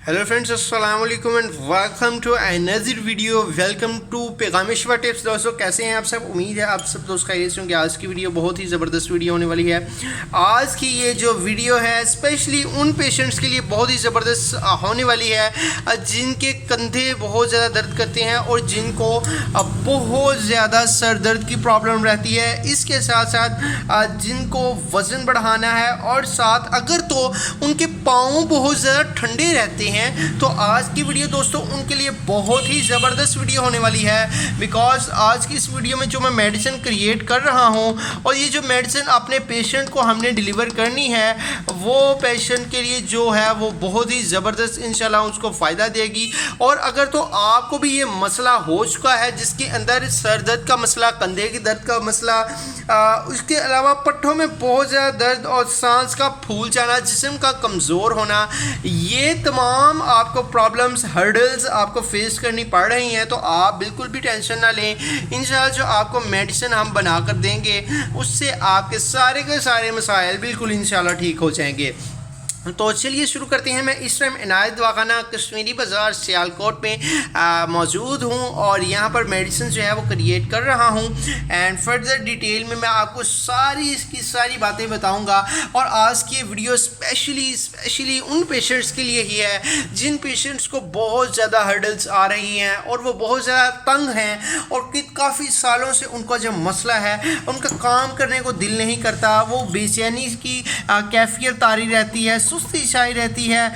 Hello friends, अस्सलाम वालेकुम and welcome to another video. Welcome to Paigameshwar tips. दोस्तों कैसे हैं आप सब? उम्मीद है आप सब दोस्त खैरियत से होंगे। आज की वीडियो बहुत ही ज़बरदस्त वीडियो होने वाली है। आज की ये जो वीडियो है स्पेशली उन पेशेंट्स के लिए बहुत ही ज़बरदस्त होने वाली है जिनके कंधे बहुत ज़्यादा दर्द करते हैं और जिनको बहुत ज़्यादा सर दर्द की प्रॉब्लम रहती है। इसके साथ साथ जिनको वज़न बढ़ाना है और साथ अगर तो उनके पाँव बहुत ज़्यादा ठंडे रहते हैं तो आज की वीडियो दोस्तों उनके लिए बहुत ही ज़बरदस्त वीडियो होने वाली है। बिकॉज आज की इस वीडियो में जो मैं मेडिसिन क्रिएट कर रहा हूं और ये जो मेडिसिन अपने पेशेंट को हमने डिलीवर करनी है वो पेशेंट के लिए जो है वो बहुत ही ज़बरदस्त इंशाल्लाह उसको फ़ायदा देगी। और अगर तो आपको भी ये मसला हो चुका है जिसके अंदर सर दर्द का मसला, कंधे की दर्द का मसला, उसके अलावा पट्ठों में बहुत ज़्यादा दर्द और सांस का फूल जाना, जिस्म का कमज़ोर होना, ये तमाम आपको प्रॉब्लम्स, हर्डल्स आपको फेस करनी पड़ रही हैं तो आप बिल्कुल भी टेंशन ना लें। इंशाल्लाह जो आपको मेडिसिन हम बना कर देंगे उससे आपके सारे के सारे मसाइल बिल्कुल इंशाल्लाह ठीक हो जाएंगे। तो चलिए शुरू करते हैं। मैं इस टाइम इनायत दवाखाना कश्मीरी बाज़ार सियालकोट में मौजूद हूँ और यहाँ पर मेडिसिन जो है वो क्रिएट कर रहा हूँ एंड फर्दर डिटेल में मैं आपको इसकी सारी बातें बताऊँगा। और आज की वीडियो स्पेशली उन पेशेंट्स के लिए ही है जिन पेशेंट्स को बहुत ज़्यादा हर्डल्स आ रही हैं और वो बहुत ज़्यादा तंग हैं और काफ़ी सालों से उनका जो मसला है उनका काम करने को दिल नहीं करता, वो बेचैनी की कैफियत तारी रहती है, सुस्ती छाई रहती है,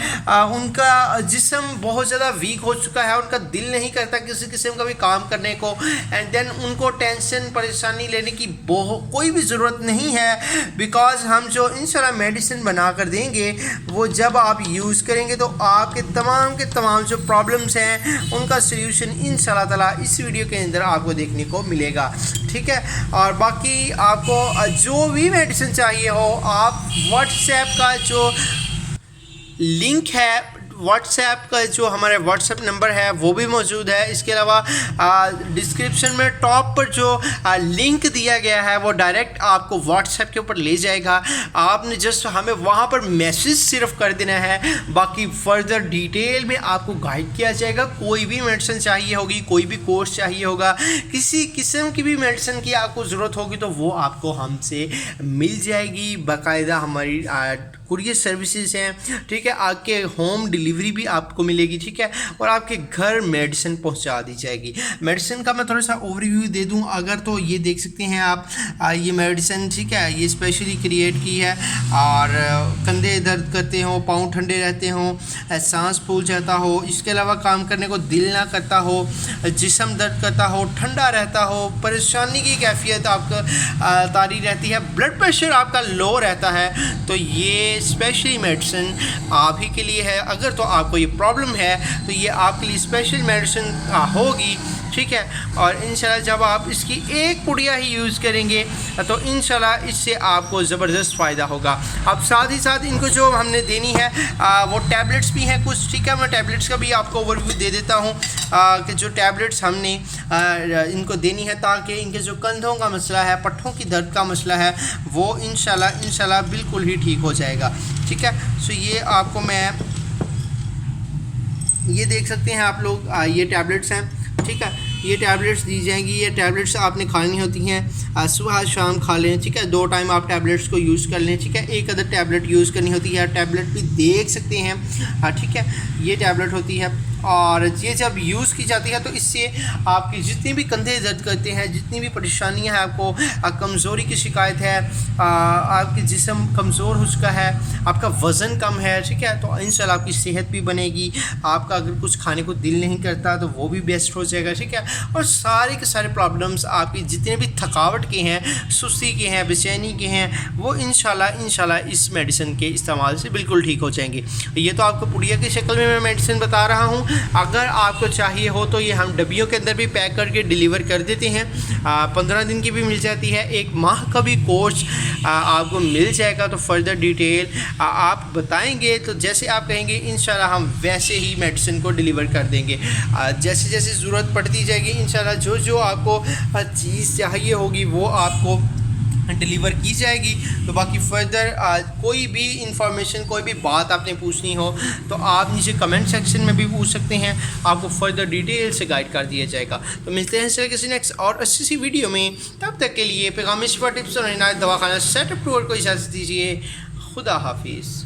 उनका जिस्म बहुत ज़्यादा वीक हो चुका है, उनका दिल नहीं करता किसी किस्म का भी काम करने को एंड देन उनको टेंशन परेशानी लेने की कोई भी ज़रूरत नहीं है। बिकॉज हम जो इंशाल्लाह मेडिसिन बना कर देंगे वो जब आप यूज़ करेंगे तो आपके तमाम जो प्रॉब्लम्स हैं उनका सोल्यूशन इंशाल्लाह ताला इस वीडियो के अंदर आपको देखने को मिलेगा। ठीक है, और बाकी आपको जो भी मेडिसिन चाहिए हो आप व्हाट्सएप का जो लिंक है, व्हाट्सएप का जो हमारे व्हाट्सएप नंबर है वो भी मौजूद है। इसके अलावा डिस्क्रिप्शन में टॉप पर जो लिंक दिया गया है वो डायरेक्ट आपको व्हाट्सएप के ऊपर ले जाएगा। आपने जस्ट हमें वहाँ पर मैसेज सिर्फ कर देना है, बाकी फर्दर डिटेल में आपको गाइड किया जाएगा। कोई भी मेडिसिन चाहिए होगी, कोई भी कोर्स चाहिए होगा, किसी किस्म की भी मेडिसिन की आपको ज़रूरत होगी तो वो आपको हमसे मिल जाएगी। बाकायदा हमारी कुरियर सर्विसेज हैं, ठीक है, आपके होम डिलीवरी भी आपको मिलेगी, ठीक है, और आपके घर मेडिसिन पहुंचा दी जाएगी। मेडिसिन का मैं थोड़ा सा ओवरव्यू दे दूं अगर तो ये देख सकते हैं आप, ये मेडिसिन ठीक है ये स्पेशली क्रिएट की है और कंधे दर्द करते हो, पाँव ठंडे रहते हो, सांस फूल जाता हो, इसके अलावा काम करने को दिल ना करता हो, जिस्म दर्द करता हो, ठंडा रहता हो, परेशानी की कैफियत आपका तारी रहती है, ब्लड प्रेशर आपका लो रहता है तो ये स्पेशली मेडिसिन आप ही के लिए है। अगर तो आपको ये प्रॉब्लम है तो ये आपके लिए स्पेशल मेडिसिन होगी, ठीक है। और इंशाल्लाह जब आप इसकी एक पुड़िया ही यूज़ करेंगे तो इंशाल्लाह इससे आपको ज़बरदस्त फ़ायदा होगा। अब साथ ही साथ इनको जो हमने देनी है वो टैबलेट्स भी हैं कुछ, ठीक है। मैं टैबलेट्स का भी आपको ओवरव्यू दे देता हूँ कि जो टैबलेट्स हमने इनको देनी है ताकि इनके जो कंधों का मसला है, पट्ठों की दर्द का मसला है वो इंशाल्लाह बिल्कुल ही ठीक हो जाएगा, ठीक है। सो ये आपको मैं ये देख सकते हैं आप लोग, ये टैबलेट्स हैं, ठीक है। ये टैबलेट्स दी जाएंगी, ये टैबलेट्स आपने खानी होती हैं, सुबह शाम खा लें, ठीक है। 2 टाइम आप टैबलेट्स को यूज़ कर लें, ठीक है। एक अदर टैबलेट यूज़ करनी होती है, टैबलेट भी देख सकते हैं, ठीक है। ये टैबलेट होती है और ये जब यूज़ की जाती है तो इससे आपकी जितनी भी कंधे दर्द करते हैं, जितनी भी परेशानियां हैं, आपको कमज़ोरी की शिकायत है, आपकी जिस्म कमज़ोर हो चुका है, आपका वज़न कम है, ठीक है, तो इंशाल्लाह आपकी सेहत भी बनेगी। आपका अगर कुछ खाने को दिल नहीं करता तो वो भी बेस्ट हो जाएगा, ठीक है। और सारे के सारे प्रॉब्लम्स आपकी जितने भी थकावट के हैं, सुस्ती के हैं, बेचैनी के हैं, वो इंशाल्लाह इस मेडिसिन के इस्तेमाल से बिल्कुल ठीक हो जाएंगे। ये तो आपको पुड़िया की शक्ल में मैं मेडिसिन बता रहा हूँ। अगर आपको चाहिए हो तो ये हम डब्बियों के अंदर भी पैक करके डिलीवर कर देते हैं। 15 दिन की भी मिल जाती है, 1 माह का भी कोर्स आपको मिल जाएगा। तो फर्दर डिटेल आप बताएंगे तो जैसे आप कहेंगे इंशाल्लाह हम वैसे ही मेडिसिन को डिलीवर कर देंगे। जैसे जैसे ज़रूरत पड़ती जाएगी इंशाल्लाह जो आपको चीज़ चाहिए होगी वो आपको ڈلیور کی جائے گی. تو باقی فردر کوئی بھی انفارمیشن کوئی بھی بات آپ نے پوچھنی ہو تو آپ نیچے کمنٹ سیکشن میں بھی پوچھ سکتے ہیں, آپ کو فردر ڈیٹیل سے گائیڈ کر دیا جائے گا. تو ملتے ہیں سر کسی نیکسٹ اور اچھی سی ویڈیو میں, تب تک کے لیے پیغام شفا ٹپس اور عنایت دواخانہ سیٹ اپ ٹور کو اجازت دیجیے. خدا حافظ.